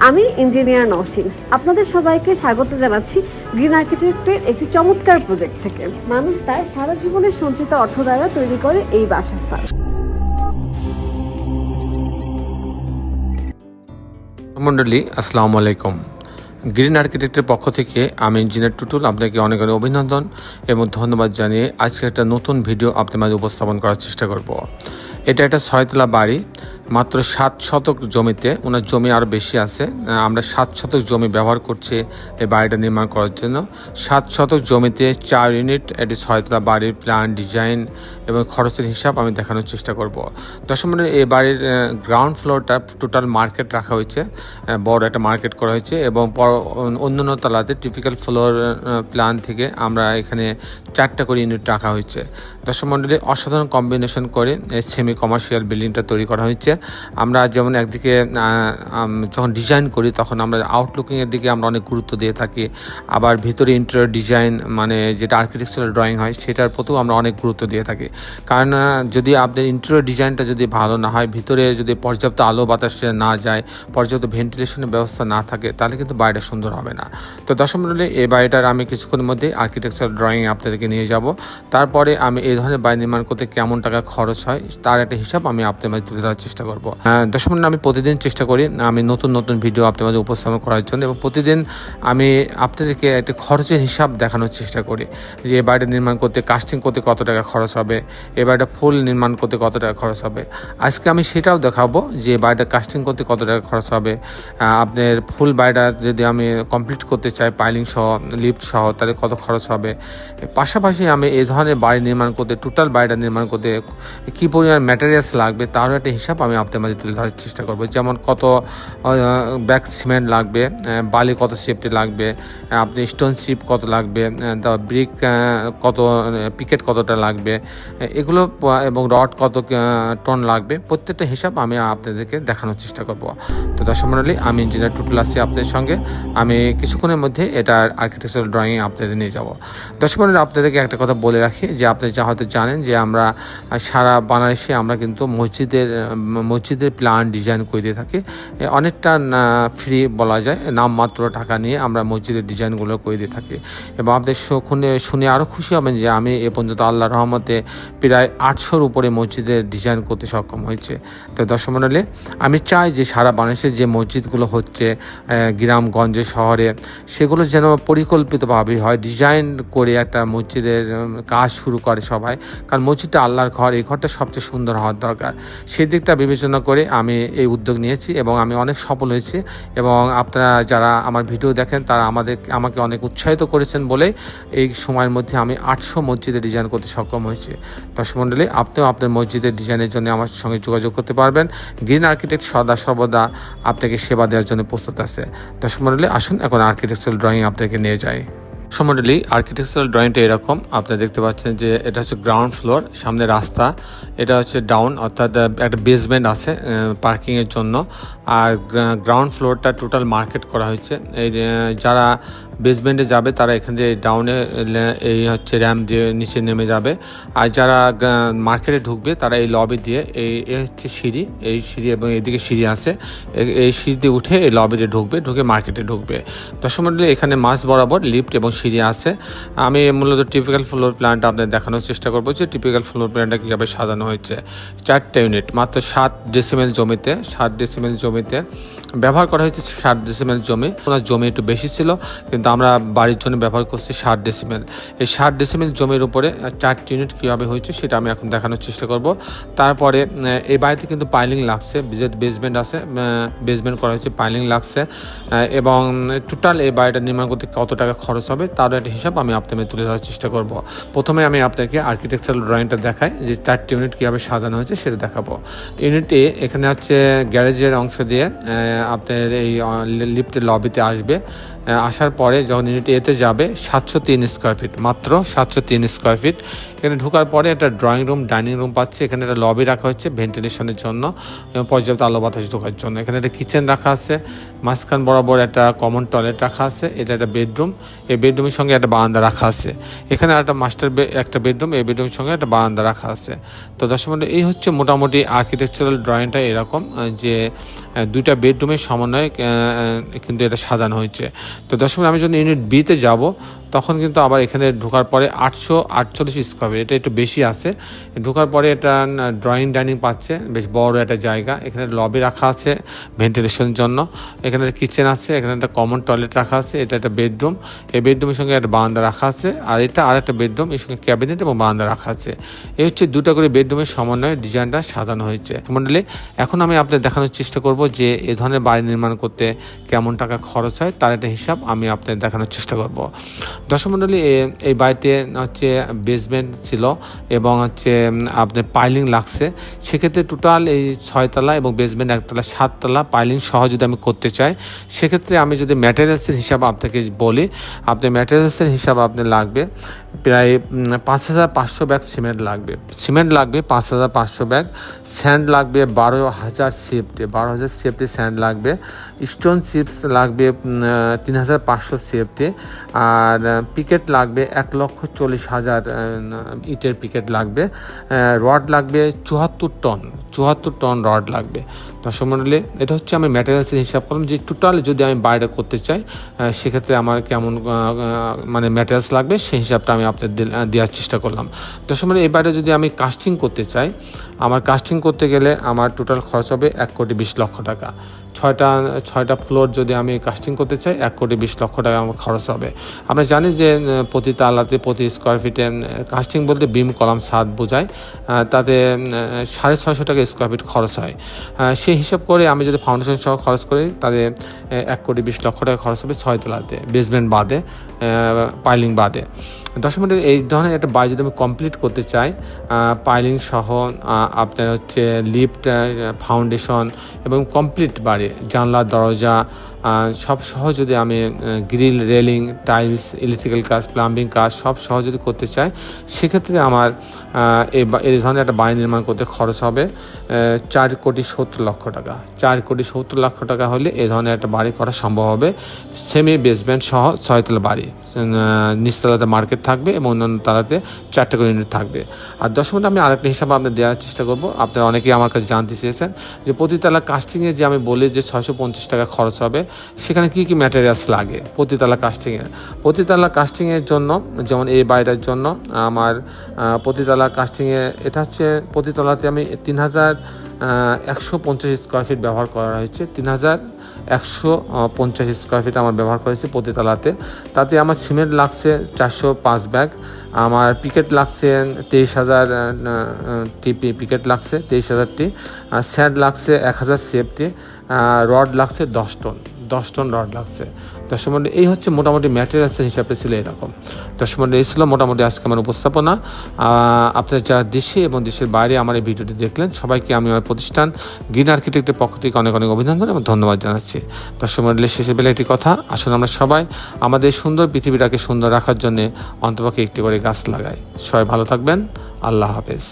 আমি ইঞ্জিনিয়ার নওশিন। আপনাদের সবাইকে স্বাগত জানাচ্ছি গ্রিন আর্কিটেক্টের একটি চমৎকার প্রজেক্ট থেকে। মানুষ তার সারা জীবনের সঞ্চিত অর্থ দ্বারা তৈরি করে এই বাসস্থান। মণ্ডলী, আসসালামু আলাইকুম। গ্রিন আর্কিটেক্টের পক্ষ থেকে আমি ইঞ্জিনিয়ার টুটুল আপনাকে অনেক অনেক অভিনন্দন এবং ধন্যবাদ জানিয়ে আজকে একটা নতুন ভিডিও আপনার মাঝে উপস্থাপন করার চেষ্টা করব। এটা একটা 6তলা বাড়ি, মাত্র 7 শতক জমিতে। ওনার জমি আরও বেশি আছে। আমরা 7 শতক জমি ব্যবহার করছি এই বাড়িটা নির্মাণ করার জন্য। 7 শতক জমিতে 4 ইউনিট এটি 6তলা বাড়ির প্ল্যান, ডিজাইন এবং খরচের হিসাব আমি দেখানোর চেষ্টা করব। দর্শক মণ্ডলী, এই বাড়ির গ্রাউন্ড ফ্লোরটা টোটাল মার্কেট রাখা হয়েছে, বড় একটা মার্কেট করা হয়েছে এবং অন্যান্য তলাতে টিপিক্যাল ফ্লোর প্ল্যান থেকে আমরা এখানে 4টা করে ইউনিট রাখা হয়েছে। দর্শক মণ্ডলী, অসাধারণ কম্বিনেশন করে সেমি কমার্শিয়াল বিল্ডিংটা তৈরি করা হয়েছে। আমরা যেমন একদিকে যখন ডিজাইন করি তখন আমরা আউটলুকিংয়ের দিকে আমরা অনেক গুরুত্ব দিয়ে থাকি, আবার ভিতরে ইন্টেরিয়র ডিজাইন মানে যেটা আর্কিটেকচারাল ড্রয়িং হয় সেটার প্রতিও আমরা অনেক গুরুত্ব দিয়ে থাকি। কারণ যদি আপনার ইন্টেরিয়র ডিজাইনটা যদি ভালো না হয়, ভিতরে যদি পর্যাপ্ত আলো বাতাস না যায়, পর্যাপ্ত ভেন্টিলেশনের ব্যবস্থা না থাকে, তাহলে কিন্তু বাড়িটা সুন্দর হবে না। তো দর্শক মণ্ডলী, এই বাড়িটার আমি কিছুক্ষণের মধ্যে আর্কিটেকচারাল ড্রয়িং আপনাদেরকে নিয়ে যাব। তারপরে আমি এই ধরনের বাড়ি নির্মাণ করতে কেমন টাকা খরচ হয় তার একটা হিসাব আমি আপনাদের মাঝে তুলে ধরার চেষ্টা করব। দর্শক মণ্ডলী, আমি প্রতিদিন চেষ্টা করি আমি নতুন নতুন ভিডিও আপনাদের মাঝে উপস্থাপন করার জন্য, এবং প্রতিদিন আমি আপনাদেরকে একটা খরচের হিসাব দেখানোর চেষ্টা করি যে এই বাড়িটা নির্মাণ করতে, কাস্টিং করতে কত টাকা খরচ হবে, এই বাড়িটা ফুল নির্মাণ করতে কত টাকা খরচ হবে। আজকে আমি সেটাও দেখাবো যে বাড়িটা কাস্টিং করতে কত টাকা খরচ হবে। আপনার ফুল বাড়িটা যদি আমি কমপ্লিট করতে চাই পাইলিং সহ, লিফট সহ, তাহলে কত খরচ হবে। পাশাপাশি আমি এই ধরনের বাড়ি নির্মাণ করতে, টোটাল বাড়িটা নির্মাণ করতে কী পরিমাণ ম্যাটেরিয়ালস লাগবে তারও একটা হিসাব আমি আপনাদের মাঝে তুলে ধরার চেষ্টা করবো। যেমন কত ব্যাগ সিমেন্ট লাগবে, বালি কত সেফটি লাগবে, আপনি স্টোন চিপ কত লাগবে, ব্রিক কত, পিকেট কতটা লাগবে, এগুলো এবং রড কত টন লাগবে, প্রত্যেকটা হিসাব আমি আপনাদেরকে দেখানোর চেষ্টা করব। তো দর্শক মণ্ডলী, আমি ইঞ্জিনিয়ার টুটুল আছি আপনাদের সঙ্গে। আমি কিছুক্ষণের মধ্যে এটার আর্কিটেকচারাল ড্রয়িং আপনাদের নিয়ে যাব। দর্শক মণ্ডলী, আপনাদেরকে একটা কথা বলে রাখি যে আপনি হয়তো জানেন যে আমরা সারা বাংলাদেশে আমরা কিন্তু মসজিদের প্ল্যান ডিজাইন করে দিয়ে থাকি। অনেকটা ফ্রি বলা যায়, নামমাত্র টাকা নিয়ে আমরা মসজিদের ডিজাইনগুলো করে দিয়ে থাকি। এবং আপনাদের শুনে আরও খুশি হবেন যে আমি এ পর্যন্ত আল্লাহর রহমতে প্রায় 800-র উপরে মসজিদের ডিজাইন করতে সক্ষম হয়েছে। তো দর্শক মণ্ডলী, আমি চাই যে সারা বাংলাদেশের যে মসজিদগুলো হচ্ছে গ্রামগঞ্জে, শহরে, সেগুলো যেন পরিকল্পিতভাবে হয়, ডিজাইন করে একটা মসজিদের কাজ শুরু করে সবাই। কারণ মসজিদটা আল্লাহর ঘর, এই ঘরটা সবচেয়ে সুন্দর হওয়ার দরকার। সেই দিকটা বিবেচনা করে আমি এই উদ্যোগ নিয়েছি এবং আমি অনেক সফল হয়েছি। এবং আপনারা যারা আমার ভিডিও দেখেন তারা আমাকে অনেক উৎসাহিত করেছেন বলে এই সময়ের মধ্যে আমি 800 মসজিদের ডিজাইন করতে সক্ষম হয়েছি। দর্শক মণ্ডলী, আপনিও আপনার মসজিদের ডিজাইনের জন্য আমার সঙ্গে যোগাযোগ করতে পারবেন। গ্রিন আর্কিটেক্ট সর্বদা আপনাকে সেবা দেওয়ার জন্য প্রস্তুত আছে। দর্শক মণ্ডলী, আসুন এখন আর্কিটেকচারাল ড্রয়িং আপনাকে নিয়ে যাই। মণ্ডলী, আর্কিটেকচারাল ড্রয়িংটা এরকম আপনারা দেখতে পাচ্ছেন যে এটা হচ্ছে গ্রাউন্ড ফ্লোর, সামনে রাস্তা, এটা হচ্ছে ডাউন, অর্থাৎ একটা বেসমেন্ট আছে পার্কিংয়ের জন্য, আর গ্রাউন্ড ফ্লোরটা টোটাল মার্কেট করা হয়েছে। এই যারা বেসমেন্টে যাবে তারা এখান থেকে ডাউনে এই হচ্ছে র্যাম্প দিয়ে নিচে নেমে যাবে, আর যারা মার্কেটে ঢুকবে তারা এই লবি দিয়ে, এই হচ্ছে সিঁড়ি, এই সিঁড়ি এবং এদিকে সিঁড়ি আছে, এই সিঁড়িতে উঠে এই লবিতে ঢুকে মার্কেটে ঢুকবে। দর্শক মণ্ডলী, এখানে মাঝ বরাবর লিফট এবং সিঁড়ি আছে। আমি মূলত টিপিক্যাল ফ্লোর প্ল্যানটা আপনাদের দেখানোর চেষ্টা করবো যে টিপিক্যাল ফ্লোর প্ল্যানটা কীভাবে সাজানো হয়েছে। 4টা ইউনিট, মাত্র 7 ডেসিমেল জমিতে, 7 ডেসিমেল জমিতে ব্যবহার করা হয়েছে। 7 ডেসিমেল জমি, ওনার জমি একটু বেশি ছিল কিন্তু আমরা বাড়ির জন্য ব্যবহার করছি 7 ডেসিমেল। এই 7 ডেসিমেল জমির উপরে 4টি ইউনিট কীভাবে হয়েছে সেটা আমি এখন দেখানোর চেষ্টা করব। তারপরে এই বাড়িতে কিন্তু পাইলিং লাগছে, বেসমেন্ট আছে, বেসমেন্ট করা হয়েছে, পাইলিং লাগছে, এবং টোটাল এই বাড়িটা নির্মাণ করতে কত টাকা খরচ হবে তারও একটা হিসাব আমি আপনাদের তুলে ধরার চেষ্টা করব। প্রথমে আমি আপনাকে আর্কিটেকচারাল ড্রয়িংটা দেখাই যে 4টি ইউনিট কীভাবে সাজানো হয়েছে সেটা দেখাবো। ইউনিটে এখানে হচ্ছে গ্যারেজের অংশ দিয়ে আপনার এই লিফটের লবিতে আসবে। আসার পরে পরে যখন ইউনিট এতে যাবে 703 স্কোয়ার ফিট, মাত্র 703 স্কোয়ার ফিট। এখানে ঢোকার পরে একটা ড্রয়িং রুম, ডাইনিং রুম পাচ্ছে। এখানে একটা লবি রাখা হচ্ছে ভেন্টিলেশনের জন্য এবং পর্যাপ্ত আলো বাতাস ঢোকার জন্য। এখানে একটা কিচেন রাখা আছে, মাঝখান বরাবর একটা কমন টয়লেট রাখা আছে। এটা একটা বেডরুম, এই বেডরুমের সঙ্গে একটা বারান্দা রাখা আছে। এখানে একটা একটা বেডরুম, এই বেডরুমের সঙ্গে একটা বারান্দা রাখা আছে। তো দর্শক মণ্ডলী, এই হচ্ছে মোটামুটি আর্কিটেকচারাল ড্রয়িংটা এরকম যে দুইটা বেডরুমের সমন্বয়ে কিন্তু এটা সাজানো হয়েছে। তো দর্শক আমি যখন ইউনিট বিতে যাব তখন কিন্তু আবার এখানে ঢোকার পরে 848 স্কোয়ার ফিট, এটা একটু বেশি আছে। ঢোকার পরে এটা ড্রয়িং ডাইনিং পাচ্ছে, বেশ বড় একটা জায়গা। এখানে লবি রাখা আছে ভেন্টিলেশনের জন্য। এখানে একটা কিচেন আছে, এখানে একটা কমন টয়লেট রাখা আছে। এটা একটা বেডরুম, এই বেডরুমের সঙ্গে একটা বারান্দা রাখা আছে। আর এটা আর একটা বেডরুম, এর সঙ্গে ক্যাবিনেট এবং বারান্দা রাখা আছে। এই হচ্ছে দুটো করে বেডরুমের সমন্বয়ে ডিজাইনটা সাজানো হয়েছে। মণ্ডলী, এখন আমি আপনাদের দেখানোর চেষ্টা করব যে এ ধরনের বাড়ি নির্মাণ করতে কেমন টাকা খরচ হয়, তার একটা হিসাব আমি আপনাদের দেখানোর চেষ্টা করব। দর্শক মণ্ডলী, এই বাড়িতে হচ্ছে বেসমেন্ট ছিল এবং হচ্ছে আপনার পাইলিং লাগছে। সেক্ষেত্রে টোটাল এই 6 তলা এবং বেসমেন্ট 1 তলা 7 তলা পাইলিং সহ যদি আমি করতে চাই, সেক্ষেত্রে আমি যদি ম্যাটেরিয়ালসের হিসাব আপনাকে বলি, আপনার ম্যাটেরিয়ালসের হিসাব আপনার লাগবে প্রায় 5500 ব্যাগ সিমেন্ট লাগবে। 5500 ব্যাগ। স্যান্ড লাগবে 12,000 সিএফটি, 12,000 সিএফটি স্যান্ড লাগবে। স্টোন চিপস লাগবে 3500 সিএফটি। আর পিকেট লাগবে 1,40,000 ইটের পিকেট লাগবে। রড লাগবে 74 টন রড লাগবে। দর্শক মণ্ডলী, এটা হচ্ছে আমি ম্যাটেরিয়ালসের হিসাব করলাম যে টোটাল যদি আমি বাইরে করতে চাই সেক্ষেত্রে আমার কেমন মানে ম্যাটেরিয়ালস লাগবে, সেই হিসাবটা আমি আপনাদের দেওয়ার চেষ্টা করলাম। দর্শক মণ্ডলী, এই বাইরে যদি আমি কাস্টিং করতে চাই, আমার কাস্টিং করতে গেলে আমার টোটাল খরচ হবে 1,20,00,000 টাকা। 6টা ফ্লোর যদি আমি কাস্টিং করতে চাই 1,20,00,000 টাকা আমার খরচ হবে। আমরা জানি যে প্রতি তালাতে প্রতি স্কোয়ার ফিটে কাস্টিং বলতে বিম কলাম ছাদ বোঝায়, তাতে 650 টাকা স্কোয়ার ফিট খরচ হয়। সেই হিসাব করে আমি যদি ফাউন্ডেশন সহ খরচ করি তাহলে 1,20,00,000 টাকা খরচ হবে 6 তলাতে, বেসমেন্ট বাদে, পাইলিং বাদে। দর্শক মণ্ডলী, এই ধরনের একটা বাড়ি যদি আমি কমপ্লিট করতে চাই পাইলিং সহ, আপনার হচ্ছে লিফট, ফাউন্ডেশন এবং কমপ্লিট বাড়ি, জানলা দরজা সব সহ যদি আমি গ্রিল, রেলিং, টাইলস, ইলেকট্রিক্যাল কাজ, প্লাম্বিং কাজ সব সহ যদি করতে চাই, সেক্ষেত্রে আমার এই ধরনের একটা বাড়ি নির্মাণ করতে খরচ হবে 4,70,00,000 টাকা। 4,70,00,000 টাকা হলে এই ধরনের একটা বাড়ি করা সম্ভব হবে। সেমি বেসমেন্ট সহ 6 তলা বাড়ি, নিচতলাতে মার্কেট থাকবে এবং অন্যান্য তলাতে 4টা করে ইউনিট থাকবে। আর দর্শক মণ্ডলী, আমি আরেকটা হিসাবে আপনাদের দেওয়ার চেষ্টা করব। আপনারা অনেকেই আমার কাছে জানতে চেয়েছেন যে প্রতিতলা কাস্টিংয়ে যে আমি বলি যে 650 টাকা খরচ হবে, সেখানে কী কী ম্যাটেরিয়ালস লাগে প্রতিতলা কাস্টিংয়ের জন্য। যেমন এই বাড়িটার জন্য আমার প্রতিতলা কাস্টিংয়ে এটা হচ্ছে প্রতিতলাতে আমি 3,150 স্কোয়ার ফিট ব্যবহার করা হয়েছে। 3,150 স্কোয়ার ফিট আমার ব্যবহার করেছি প্রতিতলাতে। তাতে আমার সিমেন্ট লাগছে 405 ব্যাগ, আমার পিকেট লাগছে 23,000 টিপি পিকেট লাগছে 23,000টি, স্যান্ড লাগছে 1,000 সিএফটি, রড লাগছে 10 টন রড লাগছে। দর্শক মণ্ডলী, এই হচ্ছে মোটামুটি ম্যাটেরিয়ালসের হিসাবটা ছিল এরকম। দর্শক মণ্ডলী, এই ছিল মোটামুটি আজকে আমার উপস্থাপনা। আপনারা যারা দেশে এবং দেশের বাইরে আমার এই ভিডিওটি দেখলেন, সবাইকে আমি আমার প্রতিষ্ঠান গ্রিন আর্কিটেক্টের পক্ষ থেকে অনেক অনেক অভিনন্দন এবং ধন্যবাদ জানাচ্ছি। দর্শক মণ্ডলী, শেষে বেলা একটি কথা, আসলে আমরা সবাই আমাদের সুন্দর পৃথিবীটাকে সুন্দর রাখার জন্য অন্তপক্ষে একটি করে গাছ লাগাই। সবাই ভালো থাকবেন। আল্লাহ হাফেজ।